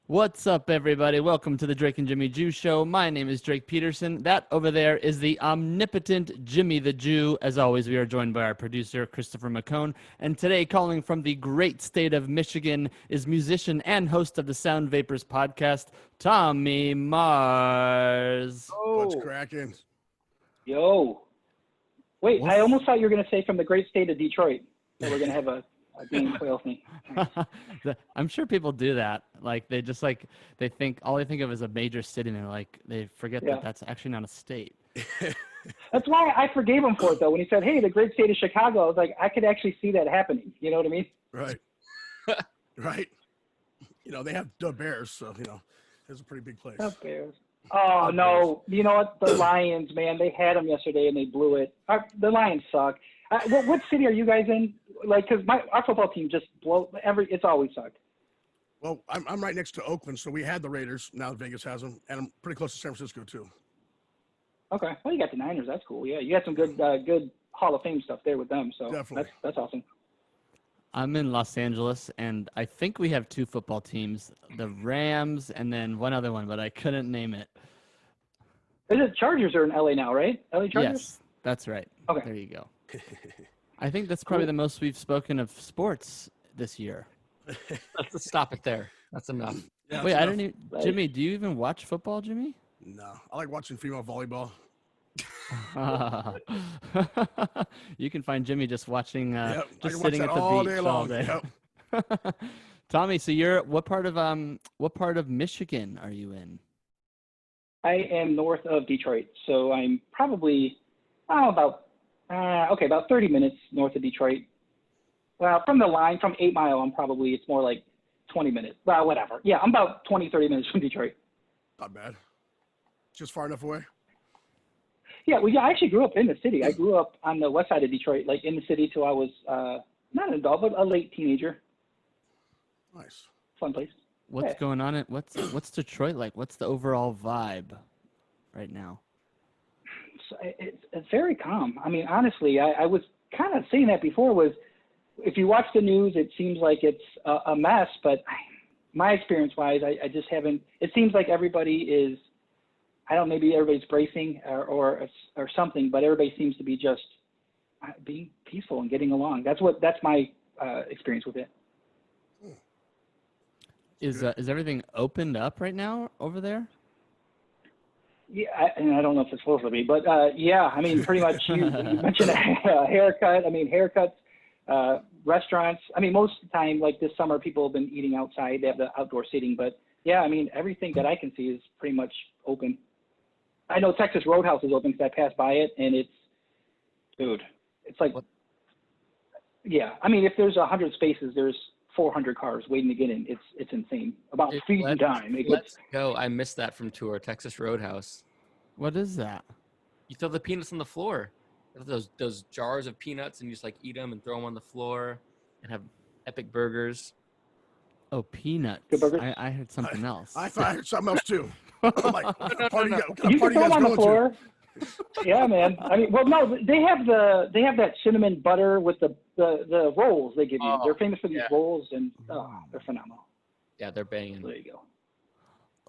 What's up, everybody? Welcome to the Drake and Jimmy Jew Show. My name is Drake Peterson. That over there is the omnipotent Jimmy the Jew. As always, we are joined by our producer, Christopher McCone. And today, calling from the great state of Michigan, is musician and host of the Sound Vapors podcast, Tommy Marz. What's Oh, cracking? yo. Wait, What's- I almost thought you were going to say from the great state of Detroit that we're going to have a game playoff thing. I'm sure people do that. Like they just they think all they think of is a major city, and they forget Yeah. that that's actually not a state. That's why I forgave him for it, though. When he said, hey, the great state of Chicago, I was like, I could actually see that happening. You know what I mean? Right. Right. They have the Bears, so, it's a pretty big place. The Bears. Oh, no. You know what? The Lions, man, they had them yesterday, and they blew it. The Lions suck. What city are you guys in? Like, because our football team just it's always sucked. Well, I'm right next to Oakland, so we had the Raiders. Now Vegas has them, and I'm pretty close to San Francisco, too. Okay. Well, you got the Niners. That's cool. Yeah, you got some good Hall of Fame stuff there with them. So Definitely. that's awesome. I'm in Los Angeles, and I think we have two football teams, the Rams and then one other one, but I couldn't name it. The Chargers are in LA now, right? LA Chargers? Yes, that's right. Okay. There you go. I think that's probably the most we've spoken of sports this year. Let's stop it there. That's enough. Yeah, Wait, that's I enough. don't even. Right. Jimmy, do you even watch football, Jimmy? No, I like watching female volleyball. You can find Jimmy just watching, Yep, I just can watch sitting that at the all beach day all long. day. Yep. Tommy, so you're what part of Michigan are you in? I am north of Detroit, so I'm probably about 30 minutes north of Detroit. Well, from the line, from 8 Mile, it's more like 20 minutes. Well, whatever. Yeah, I'm about 20, 30 minutes from Detroit. Not bad. Just far enough away. Yeah, well, I actually grew up in the city. I grew up on the west side of Detroit, like in the city till I was not an adult, but a late teenager. Nice. Fun place. What's Yeah. going on? What's Detroit like? What's the overall vibe right now? So it's very calm. I mean, honestly, I was kind of saying that before was if you watch the news, it seems like it's a mess, but my experience-wise, I just haven't – it seems like everybody is – I don't know, maybe everybody's bracing or something, but everybody seems to be just being peaceful and getting along. That's my experience with it. Is everything opened up right now over there? Yeah, and I don't know if it's supposed to be, but yeah, I mean, pretty much you mentioned a haircut. I mean, haircuts, restaurants. I mean, most of the time, like this summer, people have been eating outside. They have the outdoor seating, but yeah, I mean, everything that I can see is pretty much open. I know Texas Roadhouse is open because I passed by it, and it's like, yeah. I mean, if there's 100 spaces, there's 400 cars waiting to get in. It's insane. About feeding time. Let's go. I missed that from tour. Texas Roadhouse. What is that? You throw the peanuts on the floor. Those jars of peanuts, and you just like eat them and throw them on the floor, and have epic burgers. Oh, peanuts. Good burgers? I heard something else. I thought I heard something else, too. I'm like, what party no. what kind You of can party throw you them guys on the going to? floor. Yeah, man. I mean, well, no, they have that cinnamon butter with the rolls they give you. They're famous for these rolls, and they're phenomenal. Yeah, they're banging. There you go.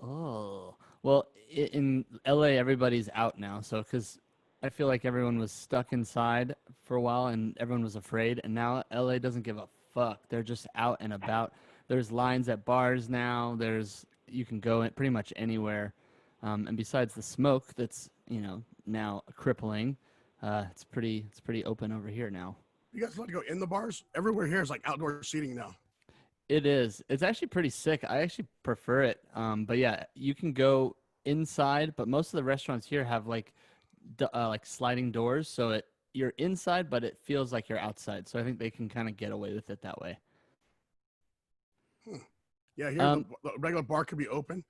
Oh, well, in LA, everybody's out now. So, because I feel like everyone was stuck inside for a while and everyone was afraid. And now LA doesn't give a fuck. They're just out and about. There's lines at bars now. You can go in pretty much anywhere. And besides the smoke that's, now crippling, it's pretty open over here now. You guys allowed to go in the bars? Everywhere here is like outdoor seating now. It is. It's actually pretty sick. I actually prefer it. But yeah, you can go inside, but most of the restaurants here have like sliding doors, so you're inside, but it feels like you're outside. So I think they can kind of get away with it that way. Yeah, here the regular bar could be open,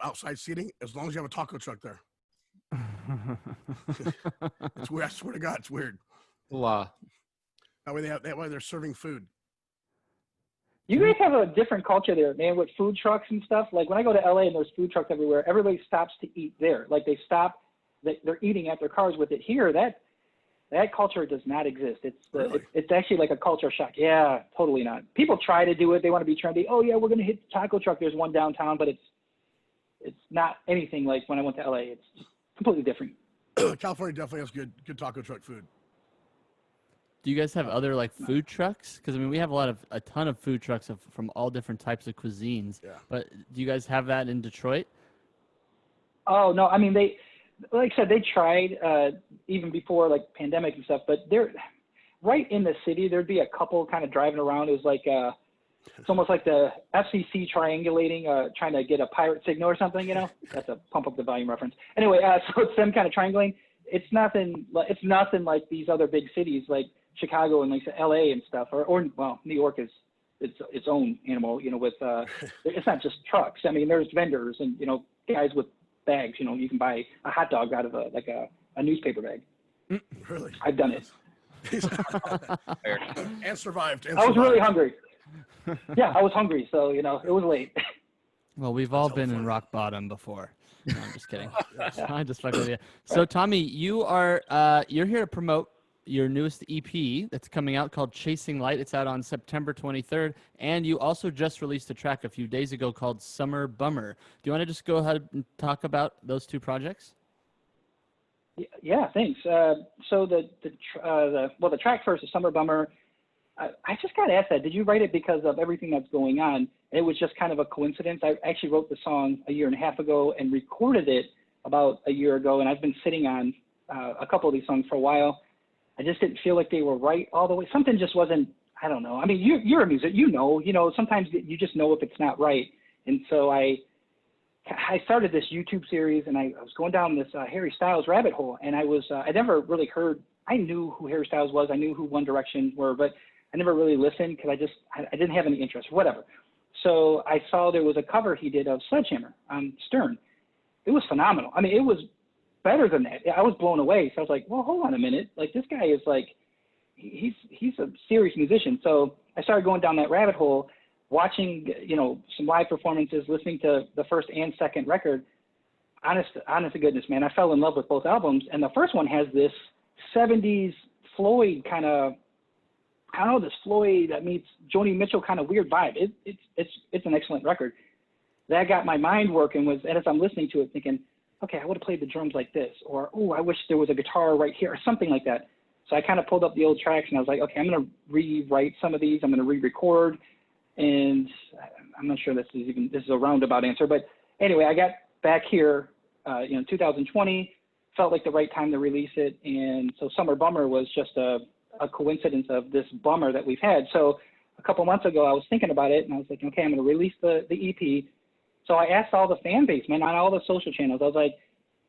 outside seating, as long as you have a taco truck there. It's weird. I swear to God, it's weird. Law. That way they're serving food. You guys have a different culture there, man, with food trucks and stuff. Like when I go to LA and there's food trucks everywhere, everybody stops to eat there. Like they're eating at their cars with it. Here, That culture does not exist. Really? It's actually like a culture shock. Yeah, totally not. People try to do it. They want to be trendy. Oh yeah, we're going to hit the taco truck. There's one downtown, but it's not anything like when I went to LA. It's just completely different. California definitely has good taco truck food. Do you guys have other like food trucks? Because I mean, we have a ton of food trucks from all different types of cuisines. Yeah. But do you guys have that in Detroit? Oh no, I mean like I said, they tried even before like pandemic and stuff, but they're right in the city. There'd be a couple kind of driving around. It was like it's almost like the FCC triangulating, trying to get a pirate signal or something. You know, that's a pump up the volume reference. Anyway, so it's them kind of triangulating. It's nothing like these other big cities like Chicago and like LA and stuff, or well, New York is its own animal. You know, with it's not just trucks. I mean, there's vendors and guys with bags. You can buy a hot dog out of a newspaper bag. Really? I've done it. And survived. I was really hungry. Yeah, I was hungry, so it was late. Well, we've all been in funny. rock bottom before. No, I'm just kidding. Yes. I just fuck with you. So, Tommy, you're here to promote your newest EP that's coming out called Chasing Light. It's out on September 23rd, and you also just released a track a few days ago called Summer Bummer. Do you want to just go ahead and talk about those two projects? Yeah, thanks. So the track first is Summer Bummer. I just got asked that. Did you write it because of everything that's going on? It was just kind of a coincidence. I actually wrote the song a year and a half ago and recorded it about a year ago, and I've been sitting on a couple of these songs for a while. I just didn't feel like they were right all the way. Something just wasn't, I don't know. I mean, you're a musician, sometimes you just know if it's not right. And so I started this YouTube series, and I was going down this Harry Styles rabbit hole, and I never really heard, I knew who Harry Styles was, I knew who One Direction were, but I never really listened because I didn't have any interest, whatever. So I saw there was a cover he did of Sledgehammer on Stern. It was phenomenal. I mean, it was better than that. I was blown away. So I was like, well, hold on a minute. Like, this guy is like, he's a serious musician. So I started going down that rabbit hole, watching, some live performances, listening to the first and second record. Honest to goodness, man, I fell in love with both albums. And the first one has this 70s Floyd kind of, I don't know, this Floyd that meets Joni Mitchell kind of weird vibe. It's an excellent record. That got my mind working, and as I'm listening to it, thinking, okay, I would have played the drums like this, or, oh, I wish there was a guitar right here, or something like that. So I kind of pulled up the old tracks, and I was like, okay, I'm going to rewrite some of these. I'm going to re-record, and I'm not sure this is a roundabout answer, but anyway, I got back here, 2020, felt like the right time to release it, and so Summer Bummer was just a coincidence of this bummer that we've had. So a couple months ago, I was thinking about it, and I was like, okay, I'm going to release the EP. So I asked all the fan base, man, on all the social channels. I was like,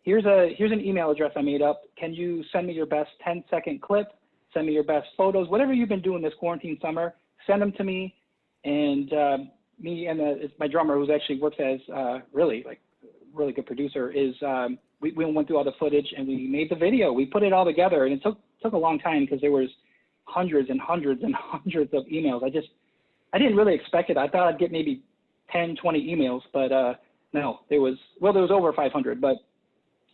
here's an email address I made up. Can you send me your best 10-second clip? Send me your best photos, whatever you've been doing this quarantine summer. Send them to me. And me and my drummer, who actually works as really good producer, we went through all the footage and we made the video. We put it all together, and it took a long time because there was hundreds and hundreds and hundreds of emails. I didn't really expect it. I thought I'd get maybe 10, 20 emails, but no, there was over 500, but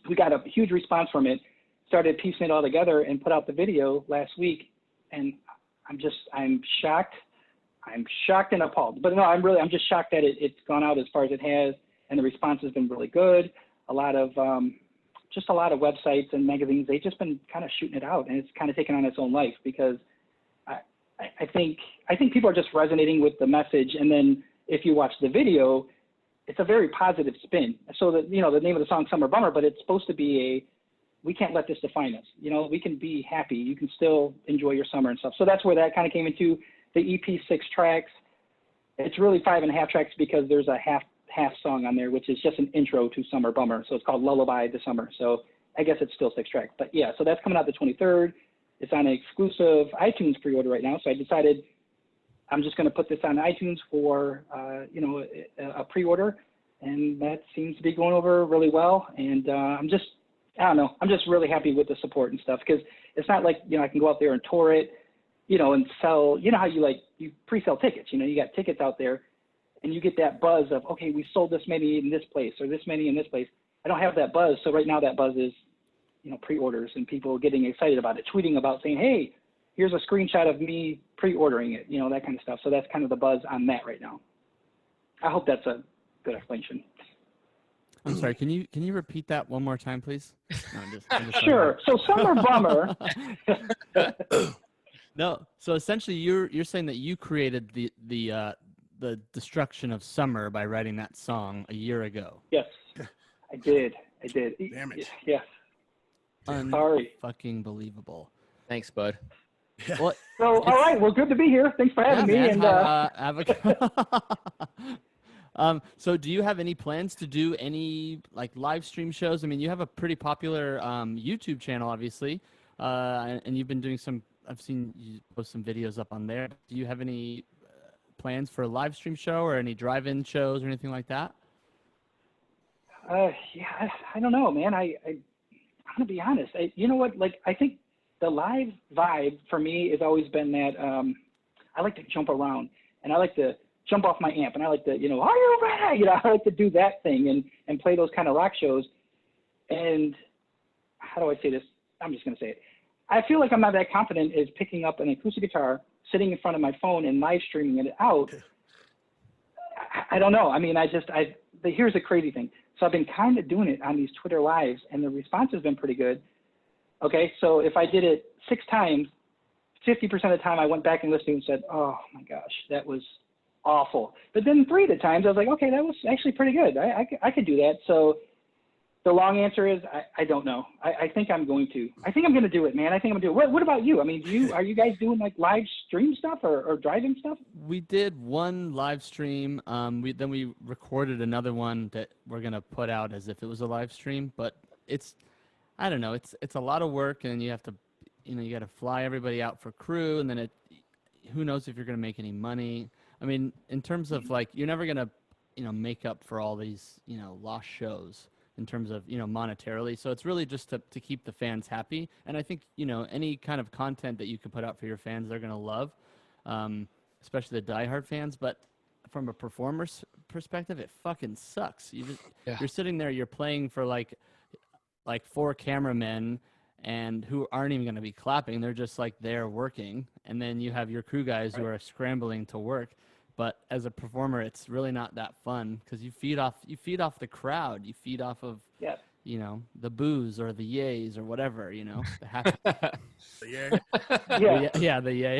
we got a huge response from it, started piecing it all together and put out the video last week. And I'm shocked. I'm shocked and appalled, but no, I'm just shocked that it's gone out as far as it has. And the response has been really good. A lot of websites and magazines, they've just been kind of shooting it out, and it's kind of taken on its own life because I think people are just resonating with the message. And then if you watch the video, it's a very positive spin. So the name of the song Summer Bummer, but it's supposed to be we can't let this define us. We can be happy. You can still enjoy your summer and stuff. So that's where that kind of came into the EP, 6 tracks. It's really 5.5 tracks because there's a half song on there, which is just an intro to Summer Bummer. So it's called Lullaby to Summer. So I guess it's still 6 tracks, but yeah, so that's coming out the 23rd. It's on an exclusive iTunes pre-order right now. So I decided I'm just going to put this on iTunes for, a pre-order, and that seems to be going over really well. And I'm just really happy with the support and stuff, because it's not like, I can go out there and tour it, and sell, how you pre-sell tickets, you got tickets out there and you get that buzz of, okay, we sold this many in this place or this many in this place. I don't have that buzz. So right now that buzz is, pre-orders and people getting excited about it, tweeting about saying, hey, here's a screenshot of me pre-ordering it, that kind of stuff. So that's kind of the buzz on that right now. I hope that's a good explanation. I'm sorry. Can you repeat that one more time, please? No, I'm just Sure. So Summer Bummer. No. So essentially, you're saying that you created the destruction of summer by writing that song a year ago. Yes, I did. Damn it. Yes. Sorry. Fucking believable. Thanks, bud. Well, So, all right. Well, good to be here. Thanks for having me. man, And have a so do you have any plans to do any like live stream shows? I mean, you have a pretty popular YouTube channel, obviously, and you've been doing some. I've seen you post some videos up on there. Do you have any plans for a live stream show or any drive-in shows or anything like that? yeah, I don't know, man. I'm gonna be honest. You know what? Like, I think the live vibe for me has always been that I like to jump around and I like to jump off my amp and I like to, are you ready? I like to do that thing and play those kind of rock shows. And how do I say this? I'm just gonna say it. I feel like I'm not that confident as picking up an acoustic guitar, sitting in front of my phone and live streaming it out. I don't know. I mean, here's the crazy thing. So I've been kind of doing it on these Twitter lives and the response has been pretty good. Okay. So if I did it 6 times, 50% of the time I went back and listened and said, oh my gosh, that was awful. But then 3 of the times I was like, okay, that was actually pretty good. I could do that. So the long answer is I don't know. I think I'm going to. I think I'm going to do it, man. I think I'm going to do it. What about you? I mean, are you guys doing like live stream stuff or driving stuff? We did one live stream. Then we recorded another one that we're gonna put out as if it was a live stream. But I don't know. It's a lot of work, and you have to, you got to fly everybody out for crew, and then who knows if you're gonna make any money. I mean, in terms of like, you're never gonna, make up for all these, lost shows in terms of, monetarily. So it's really just to keep the fans happy. And I think, any kind of content that you can put out for your fans, they're going to love, especially the diehard fans. But from a performer's perspective, it fucking sucks. You're sitting there, you're playing for like 4 cameramen and who aren't even going to be clapping. They're just like there working. And then you have your crew guys who are scrambling to work. But as a performer, it's really not that fun because you feed off the crowd. You feed off of, the boos or the yays or whatever, the happy. The yay. Yeah. The yay.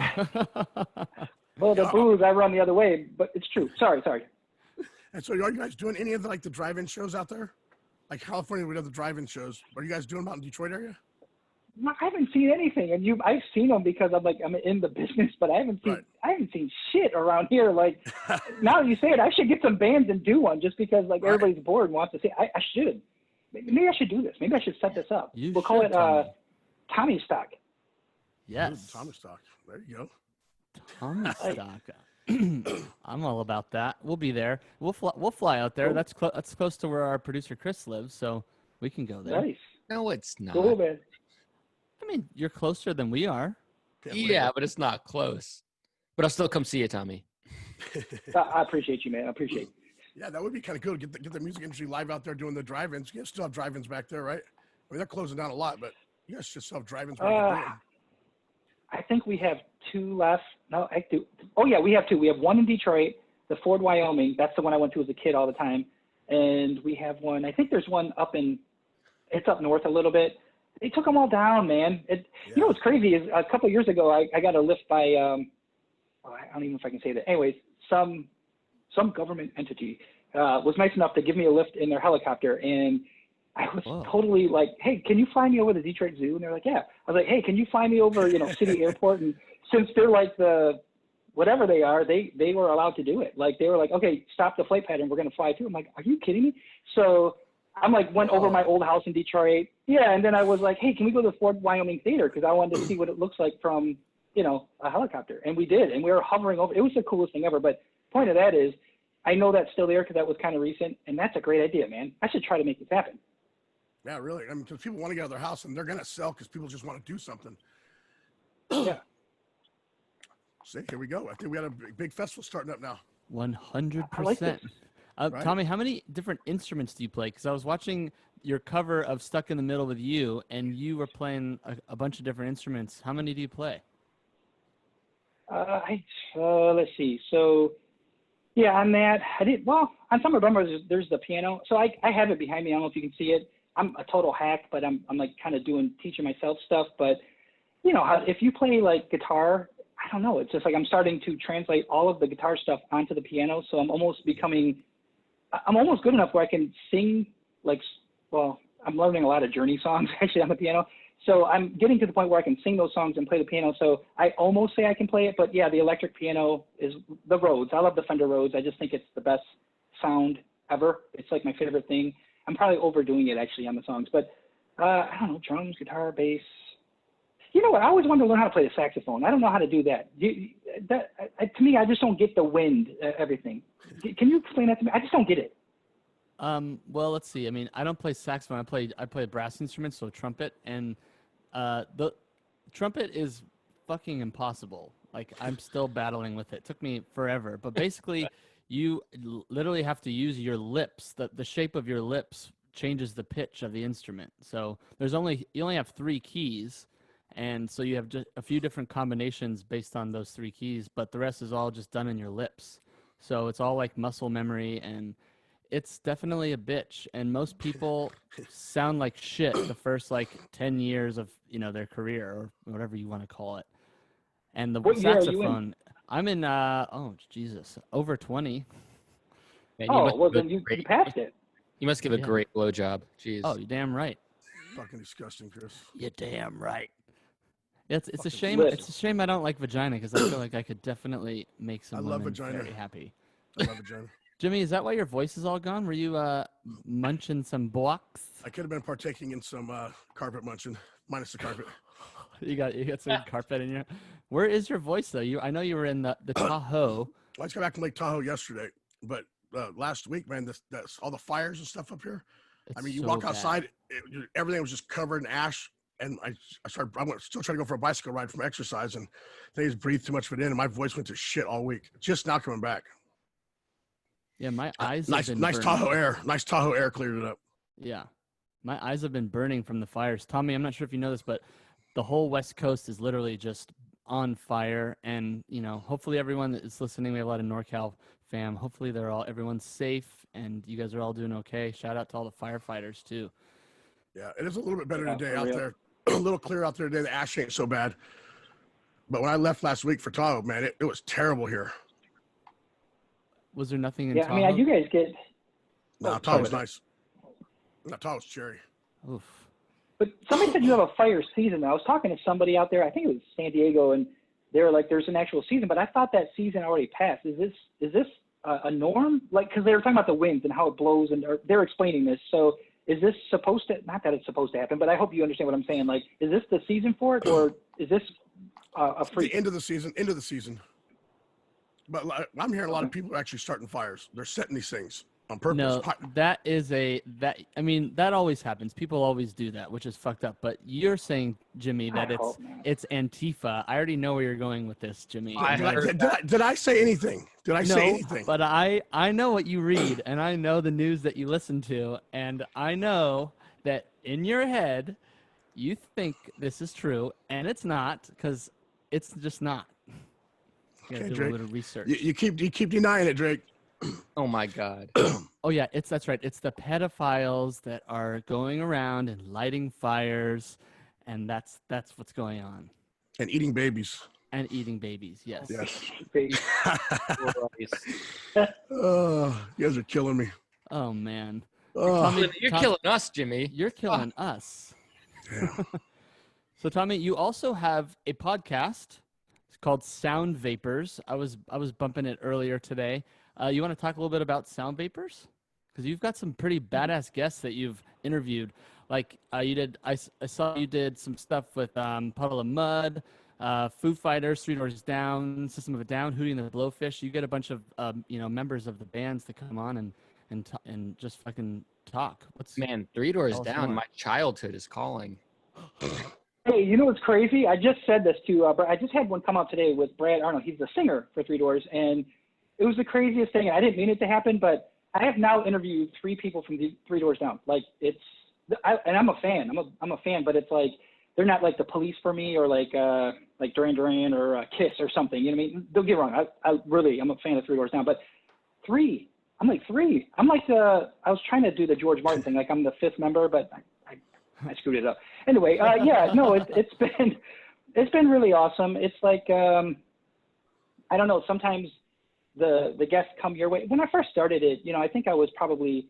Well, the boos, I run the other way, but it's true. Sorry. And so are you guys doing any of the drive-in shows out there? Like California, we have the drive-in shows. Are you guys doing them out in Detroit area? I haven't seen anything, and I've seen them because I'm in the business, but I haven't seen shit around here. Like, now that you say it, I should get some bands and do one just because everybody's bored and wants to see. I should. Maybe I should do this. Maybe I should set this up. We'll call it Tommy Stock. Yes. Tommy Stock. There you go. Tommy Stock. I'm all about that. We'll be there. We'll fly out there. Cool. That's close to where our producer Chris lives, so we can go there. Nice. No, it's not. Cool, man. I mean, you're closer than we are. Yeah, but it's not close. But I'll still come see you, Tommy. I appreciate you, man. I appreciate you. Yeah, that would be kind of cool. Get the music industry live out there doing the drive-ins. You guys still have drive-ins back there, right? I mean, they're closing down a lot, but you guys just still have drive-ins. I think we have 2 left. No, I do. Oh, yeah, we have 2. We have one in Detroit, the Ford, Wyoming. That's the one I went to as a kid all the time. And we have one, I think there's one it's up north a little bit. They took them all down, man. You know what's crazy is a couple of years ago, I got a lift by, I don't even know if I can say that. Anyways, some government entity was nice enough to give me a lift in their helicopter. And I was totally like, hey, can you fly me over to Detroit Zoo? And they're like, yeah. I was like, hey, can you fly me over, City Airport? And since they're like whatever they are, they were allowed to do it. Like, they were like, okay, stop the flight pattern. We're going to fly through. I'm like, are you kidding me? So I'm went over my old house in Detroit. Yeah. And then I was like, hey, can we go to the Ford, Wyoming theater? Cause I wanted to see what it looks like from, a helicopter. And we did. And we were hovering over. It was the coolest thing ever. But point of that is, I know that's still there cause that was kind of recent. And that's a great idea, man. I should try to make this happen. Yeah, really. I mean, because people want to get out of their house and they're going to sell because people just want to do something. Yeah. See, here we go. I think we got a big festival starting up now. 100%. I like this. Tommy, how many different instruments do you play? Because I was watching your cover of "Stuck in the Middle with You," and you were playing a bunch of different instruments. How many do you play? Let's see. So, yeah, on that, on some of them, there's the piano. So I have it behind me. I don't know if you can see it. I'm a total hack, but I'm like kind of teaching myself stuff. But, if you play like guitar, I don't know. It's just like I'm starting to translate all of the guitar stuff onto the piano. So I'm almost good enough where I can sing I'm learning a lot of Journey songs actually on the piano. So I'm getting to the point where I can sing those songs and play the piano. So I almost say I can play it, but yeah, the electric piano is the Rhodes. I love the Fender Rhodes. I just think it's the best sound ever. It's like my favorite thing. I'm probably overdoing it actually on the songs, but I don't know, drums, guitar, bass. You know what? I always wanted to learn how to play the saxophone. I don't know how to do that. To me, I just don't get the wind, everything. Can you explain that to me? I just don't get it. Well, let's see. I mean, I don't play saxophone. I play a brass instrument, so trumpet, and the trumpet is fucking impossible. Like, I'm still battling with it. It took me forever. But basically, you literally have to use your lips. The shape of your lips changes the pitch of the instrument. So you only have 3 keys, and so you have just a few different combinations based on those 3 keys, but the rest is all just done in your lips. So it's all like muscle memory, and it's definitely a bitch. And most people sound like shit the first 10 years of their career, or whatever you want to call it. And the What year are you saxophone, I'm in over 20. Man, Then you passed it. You must give a great blowjob. Jeez. Oh, you're damn right. Fucking disgusting, Chris. You're damn right. It's a shame. lips. It's a shame I don't like vagina, because I feel like I could definitely make some love women vagina. very happy. I love vagina. Jimmy, is that why your voice is all gone? Were you munching some blocks? I could have been partaking in some carpet munching, minus the carpet. You got some carpet in your. Where is your voice though? I know you were in the Tahoe. I just got back from Lake Tahoe yesterday, but last week, man, that's all the fires and stuff up here. It's I mean, you so walk bad. outside, everything was just covered in ash. And I went still trying to go for a bicycle ride from exercise, and they just breathed too much of it in, and my voice went to shit all week. Just now coming back. Yeah, my eyes. Nice Tahoe air. Nice Tahoe air cleared it up. Yeah, my eyes have been burning from the fires. Tommy, I'm not sure if you know this, but the whole West Coast is literally just on fire. And hopefully everyone that is listening, we have a lot of NorCal fam. Hopefully everyone's safe, and you guys are all doing okay. Shout out to all the firefighters too. Yeah, it is a little bit better today out there. A little clearer out there today. The ash ain't so bad. But when I left last week for Tahoe, man, it was terrible here. Was there nothing in Yeah, Tahoe? I mean, you guys get. No, Tahoe's nice. No, Tahoe's cherry. Oof. But somebody said you have a fire season. I was talking to somebody out there. I think it was San Diego, and they were like, "There's an actual season," but I thought that season already passed. Is this a norm? Like, because they were talking about the winds and how it blows, and they're explaining this. So, is this supposed to? Not that it's supposed to happen, but I hope you understand what I'm saying. Like, is this the season for it, or is this a freak? The end of the season. But I'm hearing a lot of people are actually starting fires. They're setting these things on purpose. No, I mean, that always happens. People always do that, which is fucked up. But you're saying, Jimmy, that it's Antifa. I already know where you're going with this, Jimmy. Did I say anything? Did I say anything? But I know what you read, and I know the news that you listen to, and I know that in your head, you think this is true, and it's not, because it's just not. You gotta do Drake, a little research. You keep denying it, Drake. Oh my God. Oh yeah, that's right. It's the pedophiles that are going around and lighting fires, and that's what's going on. And eating babies. And eating babies, yes. Yes. Oh, you guys are killing me. Oh man. Oh, You're killing us, Jimmy. You're killing us. yeah. So Tommy, you also have a podcast. It's called Sound Vapors. I was bumping it earlier today. You want to talk a little bit about Sound Vapors? Because you've got some pretty badass guests that you've interviewed. Like you did, I saw you did some stuff with Puddle of Mud, Foo Fighters, Three Doors Down, System of a Down, Hootie and the Blowfish. You get a bunch of members of the bands to come on and just fucking talk. Man, Three Doors Down. My childhood is calling. Hey, you know what's crazy? I just said this to, I just had one come out today with Brad Arnold. He's the singer for Three Doors, and it was the craziest thing. I didn't mean it to happen, but I have now interviewed 3 people from the Three Doors Down. Like, it's and I'm a fan. I'm a fan, but it's like they're not like the Police for me, or like Duran Duran or Kiss or something. You know what I mean? Don't get me wrong. I'm a fan of Three Doors Down, but Three. I'm like Three. I'm like I was trying to do the George Martin thing, like I'm the fifth member, but I screwed it up. Anyway, yeah, no, it's been really awesome. It's like I don't know. Sometimes the guests come your way. When I first started it, you know, I think I was probably.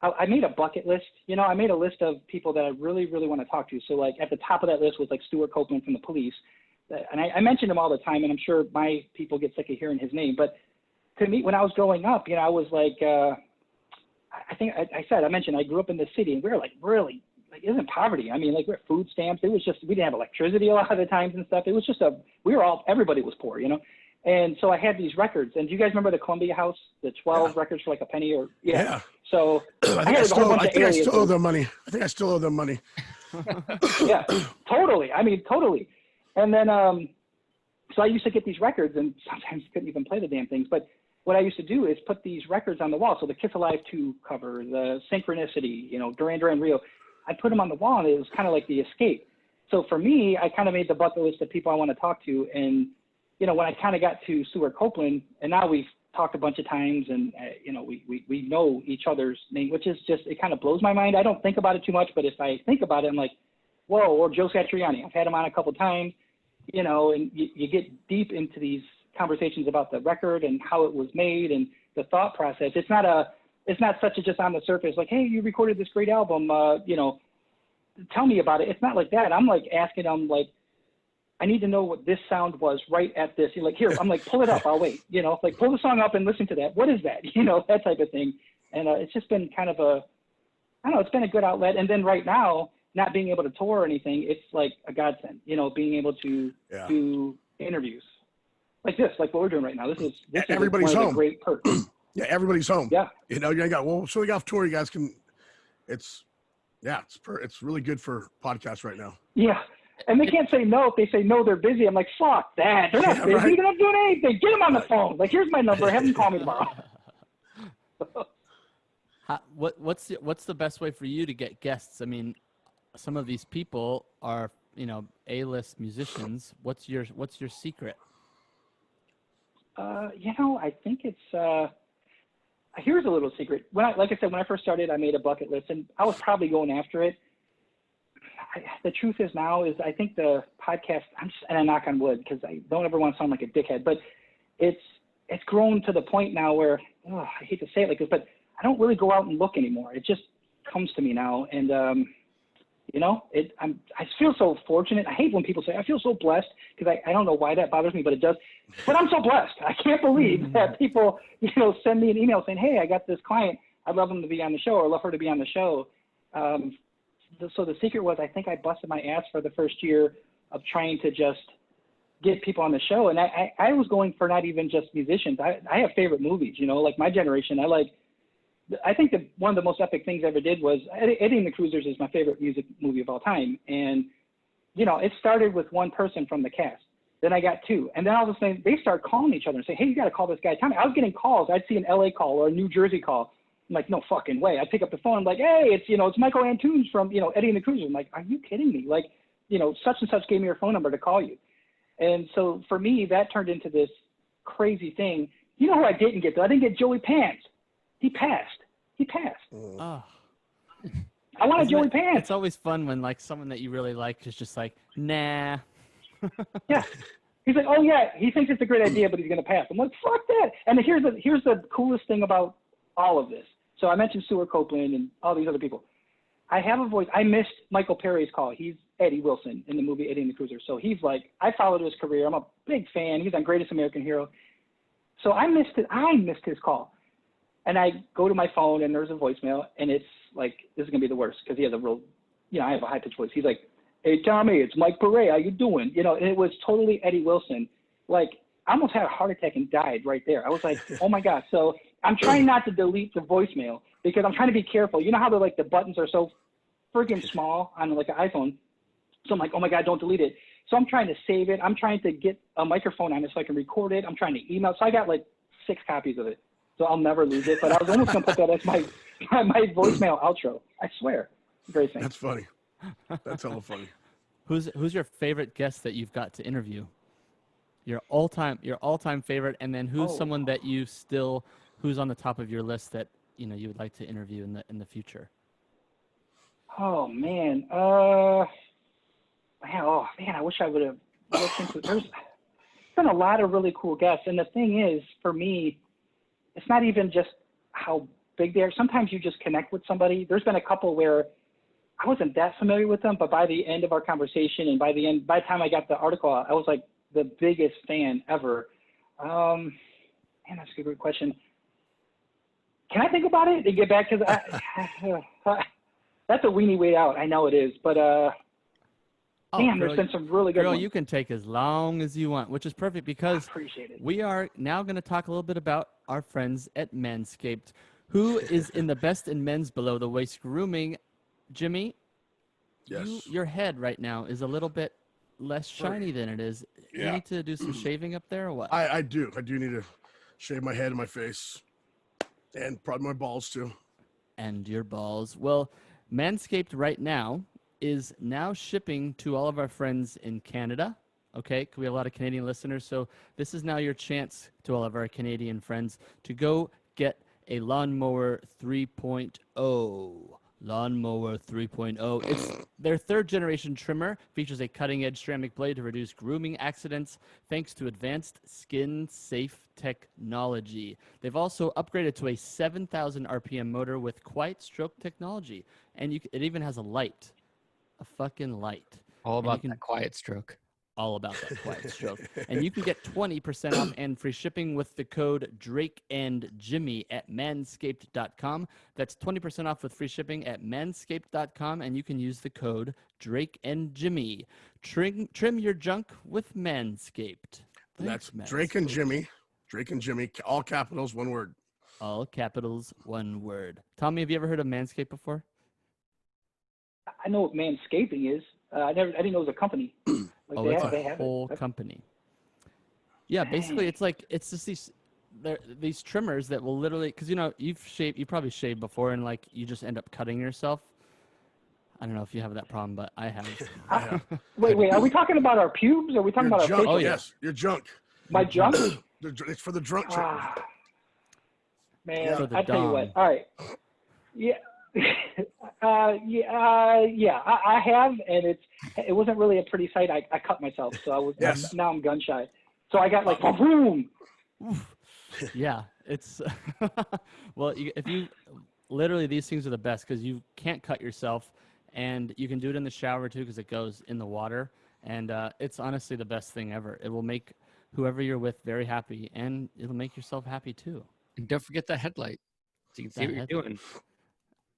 I made a bucket list. You know, I made a list of people that I really, really want to talk to. So like at the top of that list was like Stuart Copeland from the Police. And I mentioned him all the time, and I'm sure my people get sick of hearing his name. But to me, when I was growing up, you know, I was like, I think I mentioned I grew up in the city, and we were like really, like, it wasn't poverty. I mean, like, we're food stamps. It was just, we didn't have electricity a lot of the times and stuff. It was just everybody was poor, you know? And so I had these records. And do you guys remember the Columbia House, the 12 records for like a penny? Or yeah. So I think I still owe them money. Yeah, totally. I mean, totally. And then, so I used to get these records, and sometimes couldn't even play the damn things. But what I used to do is put these records on the wall. So the Kiss Alive 2 cover, the Synchronicity, you know, Duran Duran Rio, I put them on the wall, and it was kind of like the escape. So for me, I kind of made the bucket list of people I want to talk to. And, you know, when I kind of got to Stuart Copeland, and now we've talked a bunch of times, and, you know, we know each other's name, which is just, it kind of blows my mind. I don't think about it too much, but if I think about it, I'm like, whoa. Or Joe Satriani, I've had him on a couple times, you know, and you get deep into these conversations about the record and how it was made and the thought process. It's not such a just on the surface, like, hey, you recorded this great album, you know, tell me about it. It's not like that. I'm like asking them, like, I need to know what this sound was right at this. You're like, here, I'm like, pull it up. I'll wait. You know, like, pull the song up and listen to that. What is that? You know, that type of thing. And it's just been kind of I don't know, it's been a good outlet. And then right now, not being able to tour or anything, it's like a godsend, you know, being able to do interviews like this, like what we're doing right now. This is everybody's one of home. the great perks. Yeah, everybody's home. Yeah. You know, you got, well, so we got off tour, you guys can, it's really good for podcasts right now. Yeah. And they can't say no. If they say no, they're busy. I'm like, fuck that. They're not busy. Right. They're not doing anything. Get them on the phone. Like, here's my number. Have them call me tomorrow. What's the best way for you to get guests? I mean, some of these people are, you know, A-list musicians. What's your secret? You know, I think it's here's a little secret. Like I said, when I first started, I made a bucket list, and I was probably going after it. The truth is now is I think the podcast, and I knock on wood because I don't ever want to sound like a dickhead, but it's grown to the point now where, I hate to say it like this, but I don't really go out and look anymore. It just comes to me now. And, you know, I feel so fortunate. I hate when people say I feel so blessed, because I don't know why that bothers me, but it does. But I'm so blessed. I can't believe that people, you know, send me an email saying, hey, I got this client. I'd love him to be on the show, or love her to be on the show. So the secret was, I think I busted my ass for the first year of trying to just get people on the show. And I was going for not even just musicians. I have favorite movies, you know, like my generation. I think that one of the most epic things I ever did was Eddie and the Cruisers is my favorite music movie of all time. And, you know, it started with one person from the cast. Then I got two. And then all of a sudden they start calling each other and say, hey, you got to call this guy Tommy. I was getting calls. I'd see an LA call or a New Jersey call. I'm like, no fucking way. I pick up the phone. I'm like, hey, it's Michael Antunes from, you know, Eddie and the Cruisers. I'm like, are you kidding me? Like, you know, such and such gave me your phone number to call you. And so for me, that turned into this crazy thing. You know who I didn't get though? I didn't get Joey Pants. He passed. Oh. I wanted Joey Pants. It's always fun when like someone that you really like is just like, nah. Yeah. He's like, oh yeah, he thinks it's a great idea, but he's going to pass. I'm like, fuck that. And here's the coolest thing about all of this. So I mentioned Stuart Copeland and all these other people. I have a voice. I missed Michael Perry's call. He's Eddie Wilson in the movie Eddie and the Cruisers. So he's like, I followed his career. I'm a big fan. He's on Greatest American Hero. So I missed his call. And I go to my phone and there's a voicemail, and it's like, this is going to be the worst, because he has a real, you know, I have a high-pitched voice. He's like, hey, Tommy, it's Mike Perret. How you doing? You know, and it was totally Eddie Wilson. Like, I almost had a heart attack and died right there. I was like, oh my God. So I'm trying not to delete the voicemail, because I'm trying to be careful. You know how the buttons are so freaking small on like an iPhone. So I'm like, oh my God, don't delete it. So I'm trying to save it. I'm trying to get a microphone on it so I can record it. I'm trying to email. So I got like 6 copies of it. So I'll never lose it. But I was almost going to put that as my voicemail outro. I swear. Great thing. That's funny. That's hella funny. Who's your favorite guest that you've got to interview? Your all-time favorite, and then who's Oh. someone that who's on the top of your list that you would like to interview in the future? Oh man. I wish I would have looked into it. There's been a lot of really cool guests, and the thing is, for me, it's not even just how big they are. Sometimes you just connect with somebody. There's been a couple where I wasn't that familiar with them, but by the end of our conversation and by the time I got the article out, I was like the biggest fan ever. Man, that's a good question. Can I think about it and get back to that's a weenie way out. I know it is, but there's been some really good ones. You can take as long as you want, which is perfect because appreciate it. We are now going to talk a little bit about our friends at Manscaped, who is in the best in men's below the waist grooming. Jimmy, Yes. your head right now is a little bit less shiny than it is. Yeah. You need to do some shaving up there or what? I do. I do need to shave my head and my face and probably my balls too. And your balls. Well, Manscaped right now is now shipping to all of our friends in Canada. Okay, we have a lot of Canadian listeners, so this is now your chance to all of our Canadian friends to go get a Lawnmower 3.0. Lawnmower 3.0. It's their third generation trimmer, features a cutting edge ceramic blade to reduce grooming accidents thanks to advanced skin safe technology. They've also upgraded to a 7,000 RPM motor with quiet stroke technology, and it even has a light, a fucking light. All about that quiet stroke. All about that quiet stroke. And you can get 20% off and free shipping with the code Drake and Jimmy at manscaped.com. That's 20% off with free shipping at manscaped.com, and you can use the code Drake and Jimmy. Trim your junk with Manscaped. That's Manscaped. Drake and Jimmy. Drake and Jimmy, all capitals, one word. All capitals, one word. Tommy, have you ever heard of Manscaped before? I know what manscaping is. I didn't know it was a company. Like it's they a whole company. Yeah, basically, it's just these trimmers that will literally, because you probably shaved before and like you just end up cutting yourself. I don't know if you have that problem, but I have. I have. Wait, are we talking about our pubes? Or are we talking Your about junk, our facial? yes, your junk. My junk? It's for the drunk trick. Man, For the I tell you what. dong. All right. Yeah. I have, and it wasn't really a pretty sight. I cut myself, so now I'm gun shy. So I got like boom. Yeah, it's well, literally these things are the best because you can't cut yourself, and you can do it in the shower too because it goes in the water, and it's honestly the best thing ever. It will make whoever you're with very happy, and it'll make yourself happy too. And don't forget that headlight, so you can see what you're doing.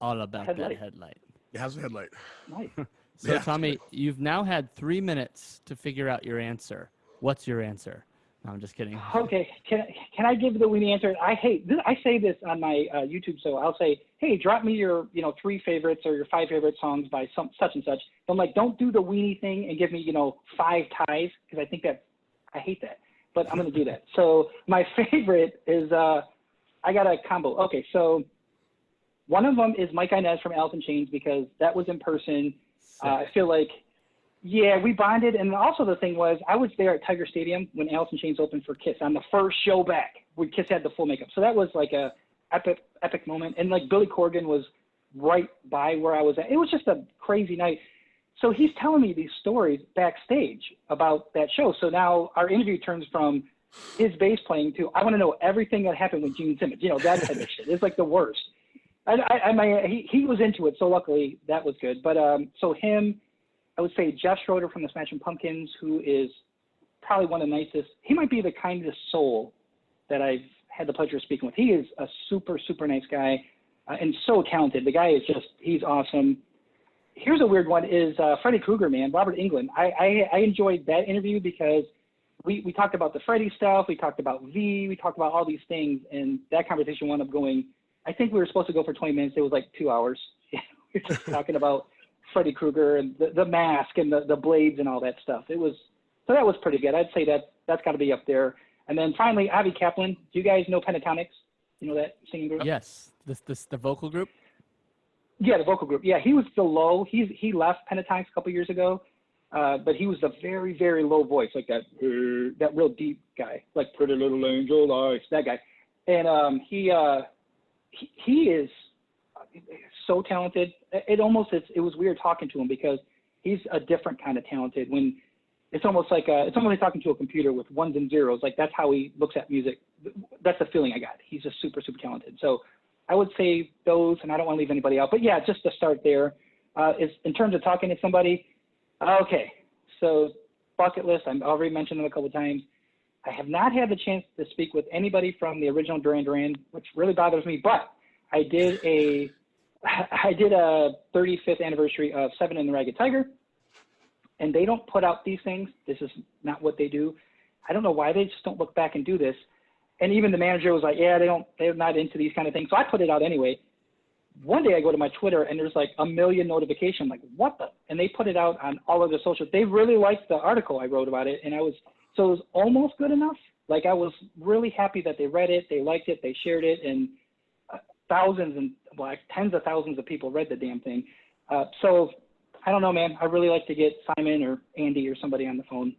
All about Headlight. that headlight. It has a headlight. Nice. So, Yeah. Tommy, you've now had 3 minutes to figure out your answer. What's your answer? No, I'm just kidding. Okay. Can I give the weenie answer? I hate this. I say this on my YouTube, so I'll say, hey, drop me your 3 favorites or your 5 favorite songs by such and such. But I'm like, don't do the weenie thing and give me 5 ties because I hate that. But I'm gonna do that. So my favorite is I got a combo. Okay, so one of them is Mike Inez from Alice in Chains because that was in person. I feel like, yeah, we bonded. And also the thing was, I was there at Tiger Stadium when Alice in Chains opened for Kiss on the first show back when Kiss had the full makeup. So that was like a epic moment. And like Billy Corgan was right by where I was at. It was just a crazy night. So he's telling me these stories backstage about that show. So now our interview turns from his bass playing to, I want to know everything that happened with Gene Simmons. That type of shit. It's like the worst. He was into it, so luckily that was good. But so him, I would say Jeff Schroeder from the Smashing Pumpkins, who is probably one of the nicest. He might be the kindest soul that I've had the pleasure of speaking with. He is a super, super nice guy and so talented. The guy is he's awesome. Here's a weird one is Freddy Krueger, man, Robert Englund. I enjoyed that interview because we talked about the Freddy stuff. We talked about V. We talked about all these things, and that conversation wound up going, I think we were supposed to go for 20 minutes. It was like 2 hours. We were talking about Freddy Krueger and the mask and the blades and all that stuff. So that was pretty good. I'd say that's got to be up there. And then finally, Avi Kaplan. Do you guys know Pentatonics? You know that singing group? Yes. The vocal group? Yeah, the vocal group. Yeah, he was the low. He left Pentatonics a couple years ago, but he was the very, very low voice, like that real deep guy, like Pretty Little Angel Eyes, that guy. And he is so talented. It was weird talking to him because he's a different kind of talented. When it's almost like talking to a computer with ones and zeros. Like that's how he looks at music. That's the feeling I got. He's just super, super talented. So I would say those, and I don't want to leave anybody out, but yeah, just to start there, is in terms of talking to somebody. Okay, so bucket list. I've already mentioned them a couple of times. I have not had the chance to speak with anybody from the original Duran Duran, which really bothers me. But I did a 35th anniversary of Seven and the Ragged Tiger, and they don't put out these things. This is not what they do. I don't know why they just don't look back and do this. And even the manager was like, yeah, they're not into these kind of things. So I put it out anyway. One day I go to my Twitter and there's like 1 million notifications. I'm like, what the? And they put it out on all of their socials. They really liked the article I wrote about it. And so it was almost good enough. Like I was really happy that they read it, they liked it, they shared it, and thousands and like tens of thousands of people read the damn thing. So I don't know, man. I really like to get Simon or Andy or somebody on the phone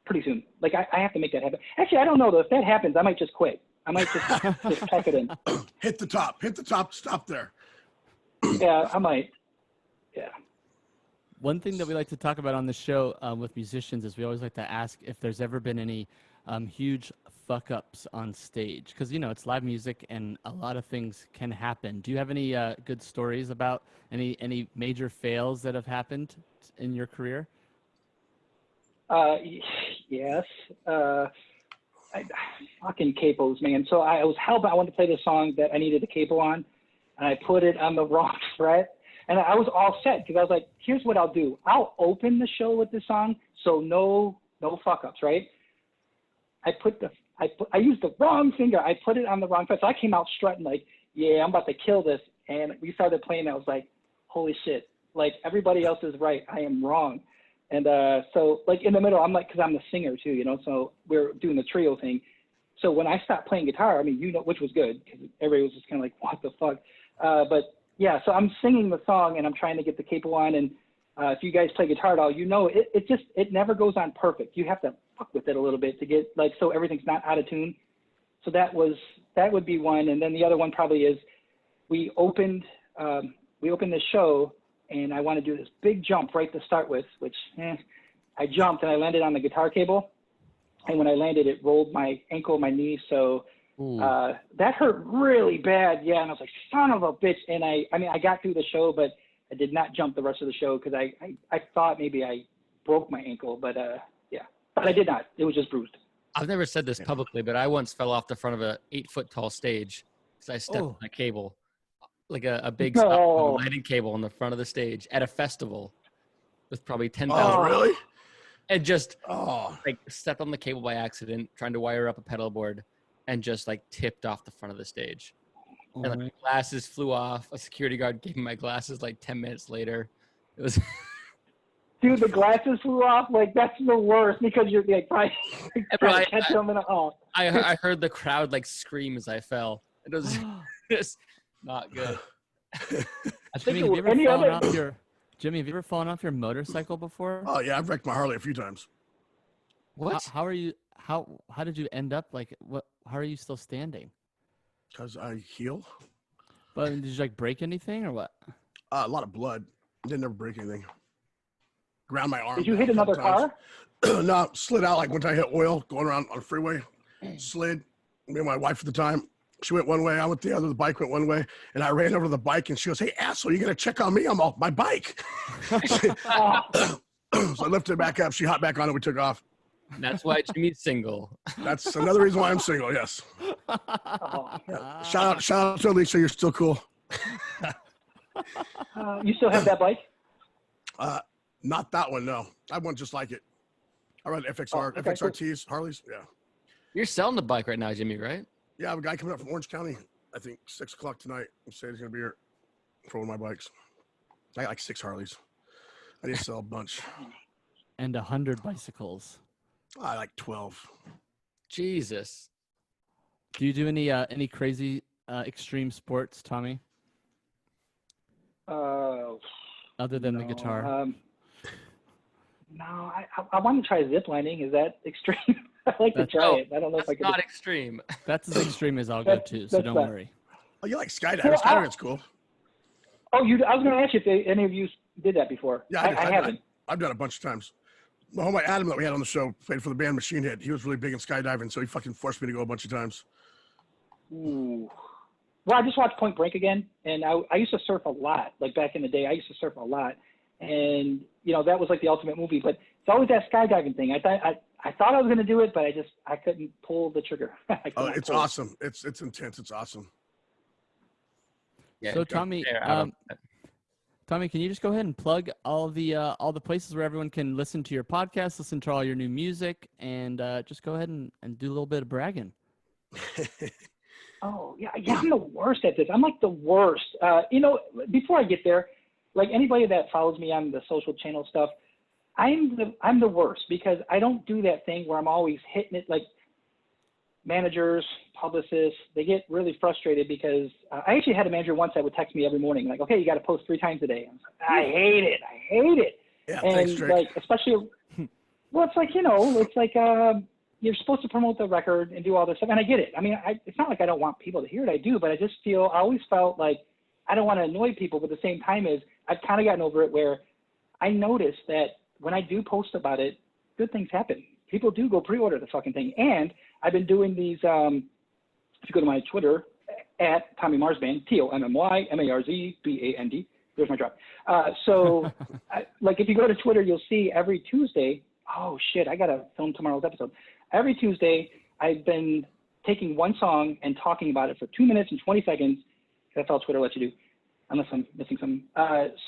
pretty soon. Like I have to make that happen. Actually, I don't know though. If that happens, I might just quit. I might just pack it in. Hit the top, stop there. Yeah, I might. Yeah. One thing that we like to talk about on the show with musicians is we always like to ask if there's ever been any huge fuck-ups on stage. Because, it's live music and a lot of things can happen. Do you have any good stories about any major fails that have happened in your career? Yes. Fucking capos, man. So I was hell-bent. I wanted to play this song that I needed a capo on, and I put it on the wrong fret. And I was all set because I was like, here's what I'll do. I'll open the show with this song, so no fuck-ups, right? I used the wrong finger. I put it on the wrong fret. So I came out strutting like, yeah, I'm about to kill this. And we started playing. I was like, holy shit. Like, everybody else is right. I am wrong. And so, like, in the middle, I'm like, because I'm the singer, too, so we're doing the trio thing. So when I stopped playing guitar, I mean, which was good, because everybody was just kind of like, what the fuck? But, yeah, so I'm singing the song, and I'm trying to get the capo on. And if you guys play guitar at all, it never goes on perfect. You have to fuck with it a little bit to get, like, so everything's not out of tune. So that would be one. And then the other one probably is we opened the show, and I want to do this big jump right to start with, which I jumped and I landed on the guitar cable. And when I landed, it rolled my ankle, my knee. So that hurt really bad. Yeah. And I was like, son of a bitch. And I got through the show, but I did not jump the rest of the show because I thought maybe I broke my ankle, but yeah, but I did not. It was just bruised. I've never said this publicly, but I once fell off the front of a 8-foot tall stage because I stepped on a cable. Like a big lighting cable on the front of the stage at a festival with probably 10,000. Oh, really? And just like stepped on the cable by accident, trying to wire up a pedal board, and just like tipped off the front of the stage. And like, my glasses flew off. A security guard gave me my glasses like 10 minutes later. It was. Dude, the glasses flew off. Like that's the worst because you're like trying to catch them in I heard the crowd like scream as I fell. It was just not good. Jimmy, have you ever fallen off your motorcycle before? Oh yeah, I've wrecked my Harley a few times. What? How did you end up like what? How are you still standing? Because I heal. But did you like break anything or what? A lot of blood. Didn't ever break anything. Ground my arm. Did you hit another car? No, slid out like when I hit oil going around on the freeway. Slid. Me and my wife at the time. She went one way, I went the other. The bike went one way, and I ran over to the bike, and she goes, "Hey, asshole, you gonna check on me? I'm off my bike." So I lifted it back up. She hopped back on it. We took off. That's why Jimmy's single. That's another reason why I'm single. Yes. Yeah. Shout out to Alicia. You're still cool. You still have that bike? Not that one. No, I have one just like it. I ride FXR, FXRTs, cool. Harleys. Yeah. You're selling the bike right now, Jimmy, right? Yeah, I have a guy coming up from Orange County, I think 6 o'clock tonight. He said he's going to be here for one of my bikes. I got like 6 Harleys. I need to sell a bunch. And 100 bicycles. I like 12. Jesus. Do you do any crazy extreme sports, Tommy? Other than the guitar. No, I want to try ziplining. Is that extreme? I like to try it. I don't know if I That's could. not extreme. That's as extreme as I'll go too, so don't worry. Oh, you like skydiving? Well, Skydiving's cool. Oh, I was going to ask you if any of you did that before. Yeah, I haven't. I've done it a bunch of times. My homeboy Adam that we had on the show played for the band Machine Head. He was really big in skydiving, so he fucking forced me to go a bunch of times. Ooh. Well, I just watched Point Break again, and I used to surf a lot. Like back in the day, I used to surf a lot, and that was like the ultimate movie. But it's always that skydiving thing. I thought I was going to do it, but I couldn't pull the trigger. It's awesome. It's intense. It's awesome. Yeah, So Tommy, Tommy, can you just go ahead and plug all the places where everyone can listen to your podcast, listen to all your new music, and just go ahead and do a little bit of bragging. Oh, yeah, I'm the worst at this. I'm like the worst. Before I get there, like anybody that follows me on the social channel stuff, I'm the worst because I don't do that thing where I'm always hitting it. Like managers, publicists, they get really frustrated because I actually had a manager once that would text me every morning, like, okay, you got to post 3 times a day. I hate it. Yeah, and thanks, Drake. like, especially, well, it's like, it's like, you're supposed to promote the record and do all this stuff. And I get it. I mean, it's not like I don't want people to hear it. I do, but I always felt like I don't want to annoy people. But at the same time I've kind of gotten over it where I noticed that when I do post about it, good things happen. People do go pre-order the fucking thing. And I've been doing these, if you go to my Twitter, at Tommy Marz Band, TOMMYMARZBAND, there's my drop. Like if you go to Twitter, you'll see every Tuesday, oh shit, I got to film tomorrow's episode. Every Tuesday, I've been taking one song and talking about it for 2 minutes and 20 seconds. That's all Twitter lets you do, unless I'm missing something.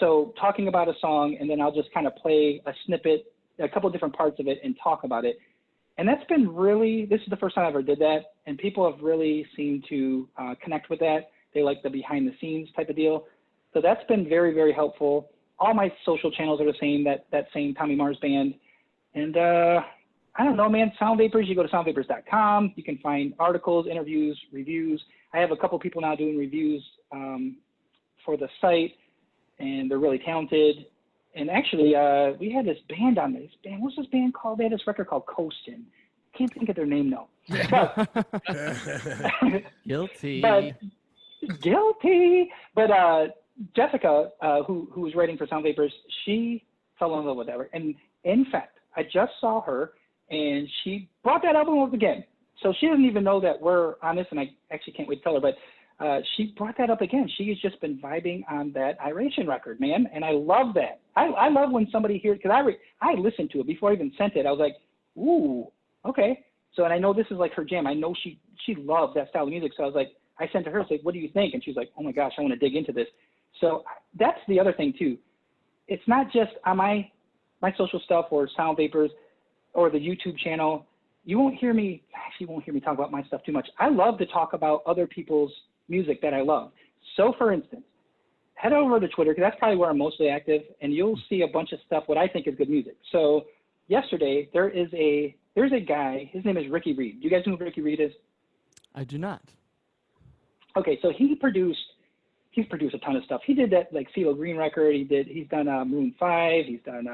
So talking about a song, and then I'll just kind of play a snippet, a couple of different parts of it, and talk about it. And that's been this is the first time I ever did that, and people have really seemed to connect with that. They like the behind the scenes type of deal. So that's been very, very helpful. All my social channels are the same, that same Tommy Marz Band. And I don't know, man, Sound Vapors, you go to soundvapors.com. You can find articles, interviews, reviews. I have a couple people now doing reviews for the site, and they're really talented. And actually, we had this band on this band. What's this band called? They had this record called Coastin'. Can't think of their name though. Guilty. But Jessica, who was writing for Sound Vapors, she fell in love with that. And in fact, I just saw her, and she brought that album up again. So she doesn't even know that we're on this, and I actually can't wait to tell her. But she brought that up again. She has just been vibing on that Iration record, man, and I love that. I love when somebody hears, because I listened to it before I even sent it. I was like, ooh, okay. So, and I know this is like her jam. I know she loves that style of music. So I was like, I sent to her, like, what do you think? And she's like, oh my gosh, I want to dig into this. So that's the other thing too. It's not just on my social stuff or Sound Vapors or the YouTube channel. You won't hear me talk about my stuff too much. I love to talk about other people's music that I love. So for instance, head over to Twitter, because that's probably where I'm mostly active, and you'll see a bunch of stuff, what I think is good music. So yesterday, there's a guy, his name is Ricky Reed. Do you guys know who Ricky Reed is? I do not. Okay, so he's produced a ton of stuff. He did that like CeeLo Green record. He's done Maroon 5. He's done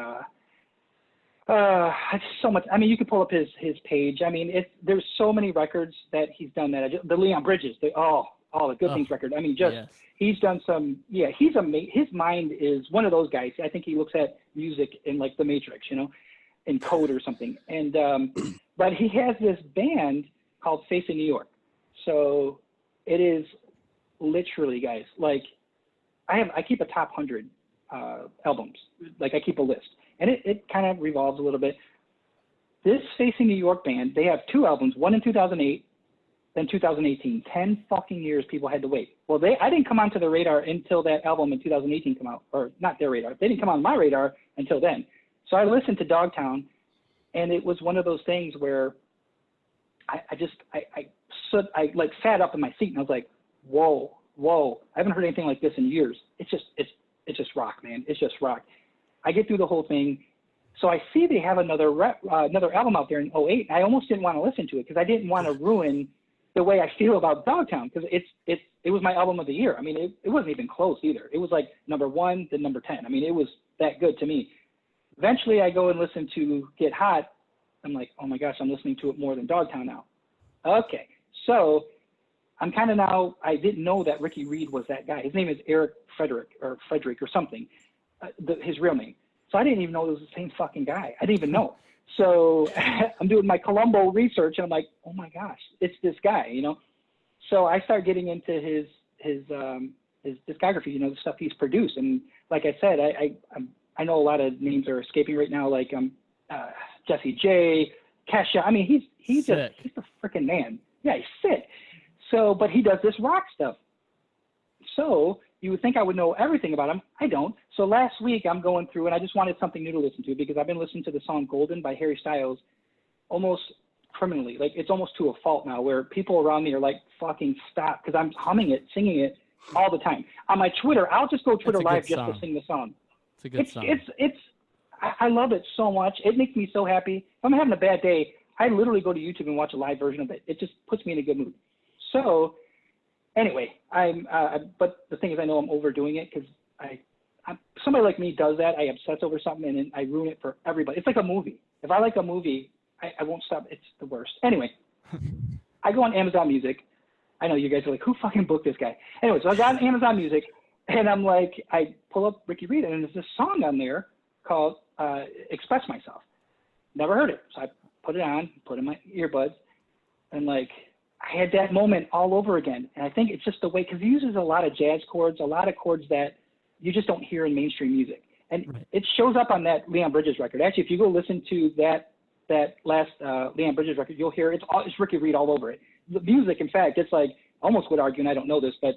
so much. I mean, you could pull up his page. I mean, there's so many records that he's done that. The Leon Bridges, the Good Things record. I mean, he's done some. Yeah, his mind is one of those guys. I think he looks at music in like the Matrix, in code or something. And but he has this band called Facing New York. So it is literally, guys, like I keep a top 100 albums. Like I keep a list, and it kind of revolves a little bit. This Facing New York band, they have 2 albums, one in 2008, then 2018. 10 fucking years people had to wait. Well, I didn't come onto the radar until that album in 2018 came out, or not their radar. They didn't come on my radar until then. So I listened to Dogtown, and it was one of those things where I like sat up in my seat, and I was like, whoa, I haven't heard anything like this in years. It's just rock, man. It's just rock. I get through the whole thing. So I see they have another album out there in 2008. I almost didn't want to listen to it because I didn't want to ruin the way I feel about Dogtown, because it was my album of the year. I mean, it wasn't even close either. It was like number 1, then number 10. I mean, it was that good to me. Eventually, I go and listen to Get Hot. I'm like, oh my gosh, I'm listening to it more than Dogtown now. Okay, so I'm kind of now, I didn't know that Ricky Reed was that guy. His name is Eric Frederick or something, his real name. So I didn't even know it was the same fucking guy. I didn't even know. So I'm doing my Columbo research, and I'm like, oh my gosh, it's this guy, you know? So I start getting into his discography, you know, the stuff he's produced. And like I said, I know a lot of names are escaping right now, like Jesse J, Kesha. I mean, he's a freaking man. Yeah, he's sick. So, but he does this rock stuff. So you would think I would know everything about him. I don't. So last week I'm going through, and I just wanted something new to listen to, because I've been listening to the song Golden by Harry Styles almost criminally. Like, it's almost to a fault now, where people around me are like, fucking stop, because I'm humming it, singing it all the time. On my Twitter, I'll just go Twitter live just to sing the song. It's a good song. I love it so much. It makes me so happy. If I'm having a bad day, I literally go to YouTube and watch a live version of it. It just puts me in a good mood. So anyway, but the thing is, I know I'm overdoing it, because somebody like me does that. I obsess over something and then I ruin it for everybody. It's like a movie. If I like a movie, I won't stop. It's the worst. Anyway, I go on Amazon Music. I know you guys are like, who fucking booked this guy? Anyway, so I got on Amazon Music, and I'm like, I pull up Ricky Reed, and there's this song on there called Express Myself. Never heard it. So I put it on, put in my earbuds, and like, I had that moment all over again. And I think it's just the way, because he uses a lot of jazz chords, a lot of chords that you just don't hear in mainstream music. And it shows up on that Leon Bridges record. Actually, if you go listen to that last Leon Bridges record, you'll hear it's Ricky Reed all over it. The music, in fact, it's like, almost would argue, and I don't know this, but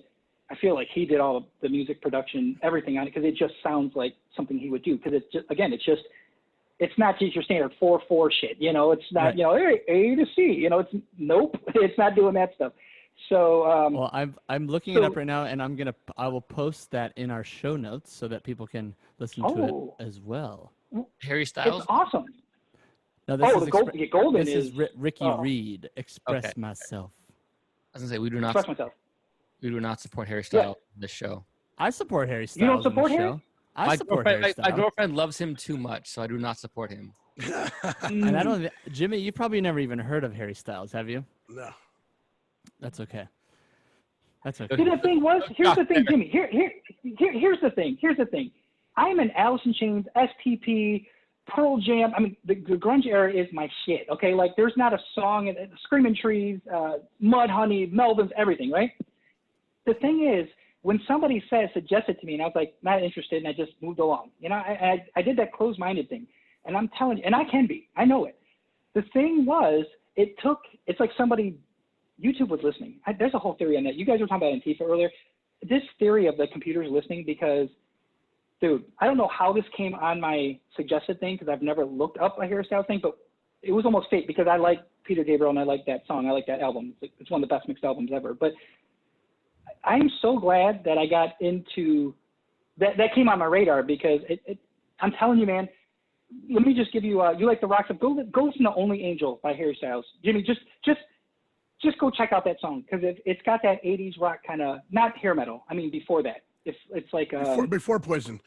I feel like he did all of the music production, everything on it, because it just sounds like something he would do. Because it's just, again, it's not just your standard 4/4 shit, you know. It's not, you know, A to C, you know. Nope, it's not doing that stuff. So well, I'm looking it up right now, and I will post that in our show notes so that people can listen to it as well. Harry Styles. It's awesome. No, this is Golden this is Ricky Reed. Express Myself. I was gonna say we do not Express Myself. We do not support Harry Styles in this show. I support Harry Styles. You don't support him? I support Harry Styles. My girlfriend loves him too much, so I do not support him. And I don't, Jimmy, you probably never even heard of Harry Styles, have you? No. That's okay. That's okay. See, the thing was, here's the thing, Jimmy. Here's the thing. Here's the thing. I'm an Alice in Chains, STP, Pearl Jam. I mean, the grunge era is my shit. Okay, like there's not a song. Screaming Trees, Mudhoney, Melvins, everything, right? The thing is, when somebody suggested to me, and I was like, not interested, and I just moved along. You know, I did that closed-minded thing. And I'm telling you, and I can be, I know it. The thing was, it's like somebody, YouTube was listening. There's a whole theory on that. You guys were talking about Antifa earlier. This theory of the computers listening, because, dude, I don't know how this came on my suggested thing, because I've never looked up a Harry Styles thing, but it was almost fate, because I like Peter Gabriel, and I like that song. I like that album. It's one of the best mixed albums ever. But I'm so glad that I got into that came on my radar, because I'm telling you, man, let me just give you you like the rock stuff. Go listen to Only Angel by Harry Styles. Jimmy, just go check out that song, because it's got that 80s rock kind of, not hair metal. I mean, before that. It's like before Poison.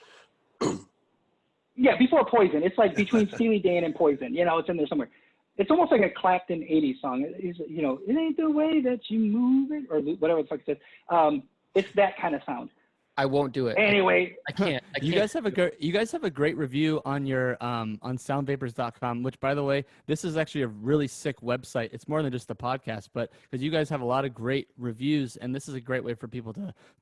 Yeah, before Poison. It's like between Steely Dan and Poison. You know, it's in there somewhere. It's almost like a Clapton 80s song. It's, you know, it ain't the way that you move it, or whatever the fuck it says. It's that kind of sound. I won't do it. Anyway, I can't. You guys have a great review on your on soundvapors.com, which, by the way, this is actually a really sick website. It's more than just a podcast, but because you guys have a lot of great reviews, and this is a great way for people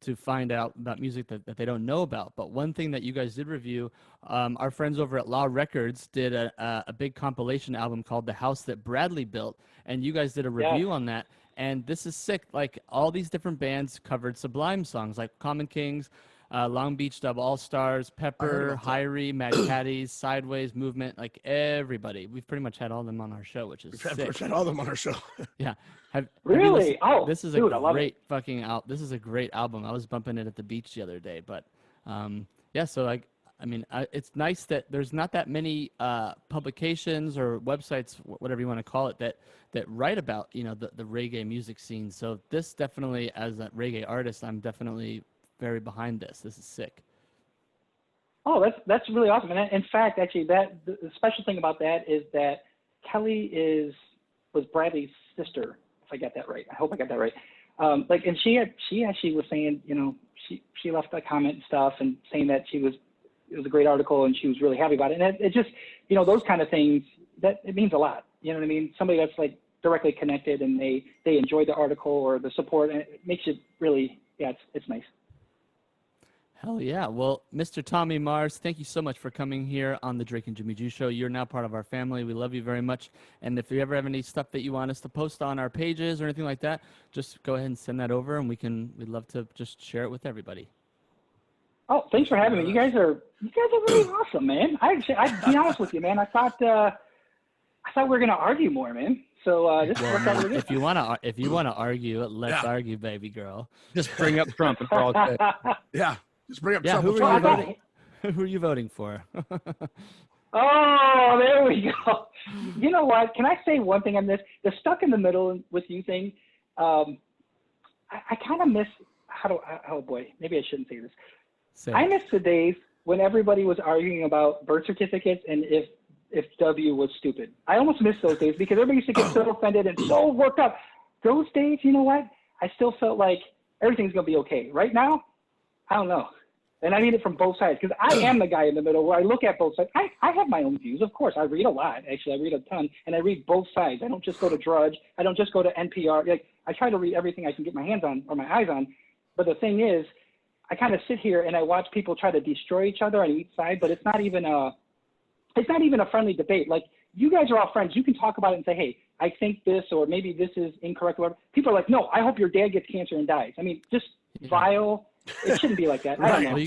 to find out about music that they don't know about. But one thing that you guys did review, our friends over at Law Records did a big compilation album called The House That Bradley Built, and you guys did a review on that. And this is sick. Like, all these different bands covered Sublime songs, like Common Kings, Long Beach Dub All Stars, Pepper, Hyrie, Mad Caddies, Sideways, Movement, like everybody. We've pretty much had all of them on our show, which is sick. We've had all of them on our show. Yeah. Really? This is dude, a great fucking this is a great album. I was bumping it at the beach the other day, but yeah. So like, I mean, it's nice that there's not that many publications or websites, whatever you want to call it, that write about the reggae music scene. So this definitely, as a reggae artist, I'm definitely very behind this. This is sick. Oh, that's really awesome. And in fact, actually, the special thing about that is that Kelly was Bradley's sister, if I got that right. I hope I got that right. And she actually was saying, she left a comment and stuff and saying that it was a great article and she was really happy about it. And it just, those kind of things, that it means a lot. You know what I mean? Somebody that's like directly connected and they enjoyed the article or the support, and it makes it really, it's nice. Hell yeah. Well, Mr. Tommy Marz, thank you so much for coming here on the Drake and Jimmy Jew Show. You're now part of our family. We love you very much. And if you ever have any stuff that you want us to post on our pages or anything like that, just go ahead and send that over, and we'd love to just share it with everybody. Oh, thanks for having me. You guys are really awesome, man. I'd be honest with you, man. I thought we were gonna argue more, man. So this worked out really good. If you wanna argue, let's argue, baby girl. Just bring up Trump and we're all good. Yeah. Just bring up Trump. Who are you voting for? Oh, there we go. You know what? Can I say one thing on this? The stuck in the middle with you thing. I kind of miss oh boy, maybe I shouldn't say this. I miss the days when everybody was arguing about birth certificates and if W was stupid. I almost miss those days because everybody used to get so offended and so worked up. Those days, you know what? I still felt like everything's going to be okay. Right now, I don't know. And I mean it from both sides because I am the guy in the middle where I look at both sides. I have my own views, of course. I read a lot. Actually, I read a ton, and I read both sides. I don't just go to Drudge. I don't just go to NPR. Like, I try to read everything I can get my hands on or my eyes on. But the thing is, I kind of sit here and I watch people try to destroy each other on each side, but it's not even a friendly debate. Like, you guys are all friends. You can talk about it and say, hey, I think this, or maybe this is incorrect. Or whatever. People are like, no, I hope your dad gets cancer and dies. I mean, just vile. It shouldn't be like that. I don't know. Well,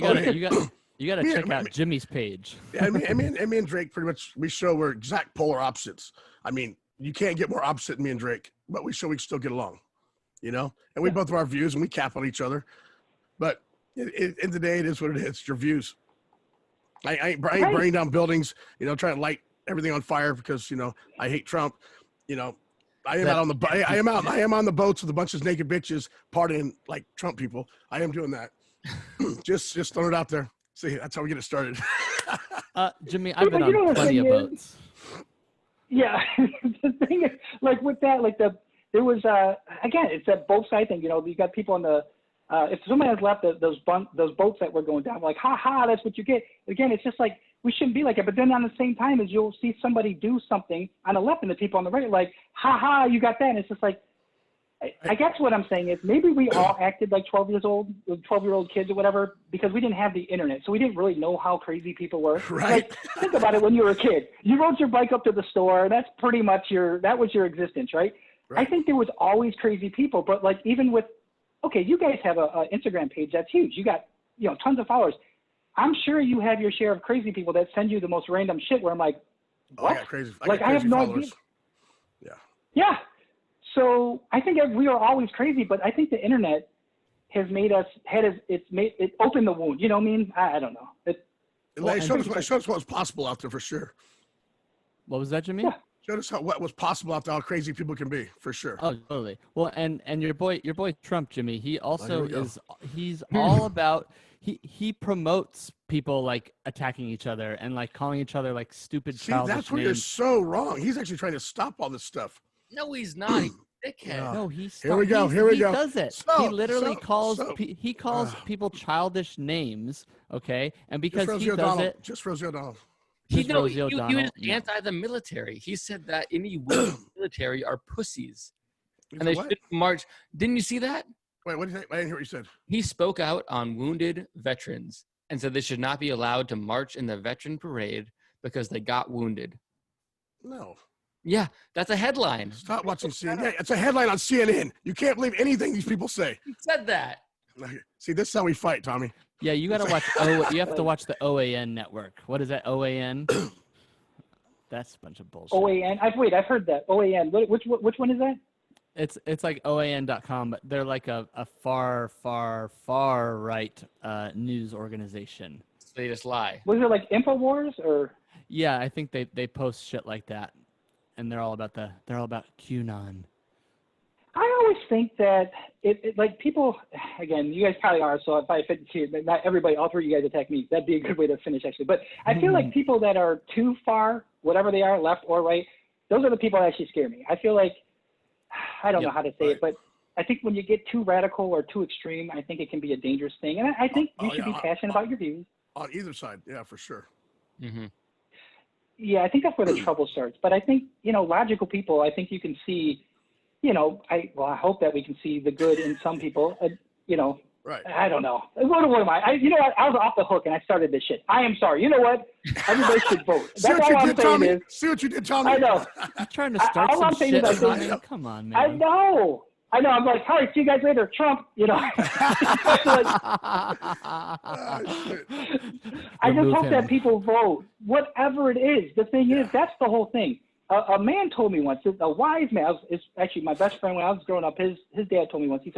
you gotta check out Jimmy's page. Yeah, me and Drake pretty much, we show we're exact polar opposites. I mean, you can't get more opposite than me and Drake, but we show we can still get along, And we both have our views and we cap on each other. But in the day, it is what it is. It's your views. I ain't burning down buildings, trying to light everything on fire because, I hate Trump. I am on the boats with a bunch of naked bitches partying like Trump people. I am doing that. just throwing it out there. See, that's how we get it started. Jimmy, I've been on plenty of boats. Yeah. The thing is, like with that, there was, again, it's that both side thing, you got people on the, if somebody has left those boats that were going down, like, that's what you get. Again, it's just like, we shouldn't be like it. But then on the same time as you'll see somebody do something on the left and the people on the right, like, you got that. And it's just like, I guess what I'm saying is maybe we all acted like 12-year-old kids or whatever, because we didn't have the internet. So we didn't really know how crazy people were. Right. Like, think about it when you were a kid. You rode your bike up to the store. That's pretty much that was your existence, right? I think there was always crazy people, but like even with, okay, you guys have a Instagram page that's huge. You got, tons of followers. I'm sure you have your share of crazy people that send you the most random shit where I'm like, what? I got crazy. I have no idea. Yeah. Yeah. So I think we are always crazy, but I think the internet has made us, it opened the wound. You know what I mean? I don't know. It showed us what was possible out there for sure. What was that, Jimmy? Yeah. Showed us what was possible out there, how crazy people can be, for sure. Oh, totally. Well, and your boy Trump, Jimmy, he also he's all about, he promotes people like attacking each other and like calling each other like stupid childish that's where names. you're so wrong. He's actually trying to stop all this stuff. No, he's not. He's a dickhead. No, Here we go. He does it. He literally calls people childish names. Okay, and because he does it, just Rosie O'Donnell. He was anti the military. He said that any women in the military are pussies, and they shouldn't march. Didn't you see that? Wait, what did you say? I didn't hear what you said. He spoke out on wounded veterans and said they should not be allowed to march in the veteran parade because they got wounded. No. Yeah, that's a headline. Stop watching CNN. Yeah, it's a headline on CNN. You can't believe anything these people say. He said that. See, this is how we fight, Tommy. Yeah, you got to watch. You have to watch the OAN network. What is that? OAN. That's a bunch of bullshit. OAN. I've heard that. OAN. Which one is that? It's like OAN.com, but they're like a far right news organization. They just lie. Was it like InfoWars or? Yeah, I think they post shit like that, and they're all about QAnon. I always think that like people, again, you guys probably are, so if I fit to not everybody, all three of you guys attack me. That'd be a good way to finish, actually. But I feel like people that are too far, whatever they are, left or right, those are the people that actually scare me. I feel like, I don't know how to say it, but I think when you get too radical or too extreme, I think it can be a dangerous thing. And I think you should be passionate about your views. On either side, yeah, for sure. Mm-hmm. Yeah, I think that's where the trouble starts. But I think, logical people, I think you can see, I hope that we can see the good in some people, Right. I don't know. What am I? You know what? I was off the hook and I started this shit. I am sorry. You know what? Everybody should vote. That's all I'm saying is. See what you did, Tommy? I know. You're trying to start all some I'm saying shit, is Tommy. Come on, man. I know. I'm like, all right, see you guys later, Trump. Oh, shit. I just Remove hope him. that people vote, whatever it is. The thing is, that's the whole thing. A man told me once, a wise man, it's actually my best friend when I was growing up, his dad told me once, he's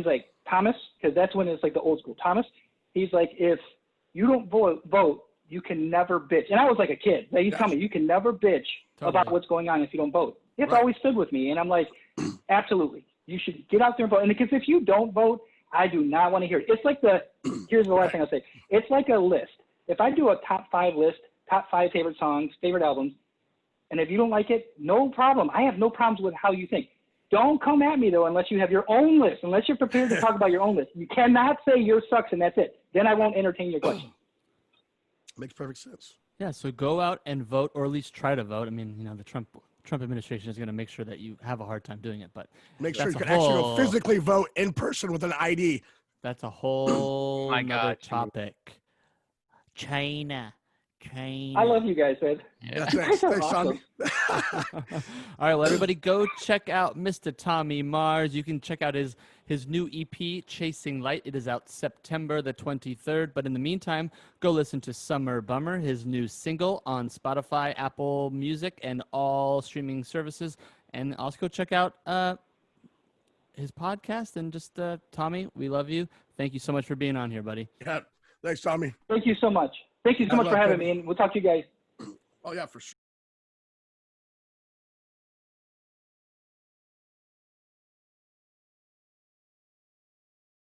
like, Thomas, because that's when it's like the old school, Thomas, he's like, if you don't vote, you can never bitch. And I was like a kid. He's telling me, you can never bitch about what's going on if you don't vote. It's always stood with me. And I'm like, absolutely. You should get out there and vote. And because if you don't vote, I do not want to hear it. It's like here's the last thing I'll say. It's like a list. If I do a top 5 list, top 5 favorite songs, favorite albums, and if you don't like it, no problem. I have no problems with how you think. Don't come at me, though, unless you have your own list, unless you're prepared to talk about your own list. You cannot say yours sucks and that's it. Then I won't entertain your question. Makes perfect sense. Yeah, so go out and vote, or at least try to vote. I mean, the Trump administration is going to make sure that you have a hard time doing it, but Make sure you that's can actually go physically vote in person with an ID. that's a whole My nother God, topic. China. I love you guys, man. Yeah, thanks, Awesome. Tommy. All right, well, everybody go check out Mr. Tommy Marz. You can check out his new EP, Chasing Light. It is out September the 23rd. But in the meantime, go listen to Summer Bummer, his new single on Spotify, Apple Music, and all streaming services. And also go check out his podcast. And just, Tommy, we love you. Thank you so much for being on here, buddy. Yeah, thanks, Tommy. Thank you so much. Thank you so much for having me, and we'll talk to you guys. Oh, yeah, for sure.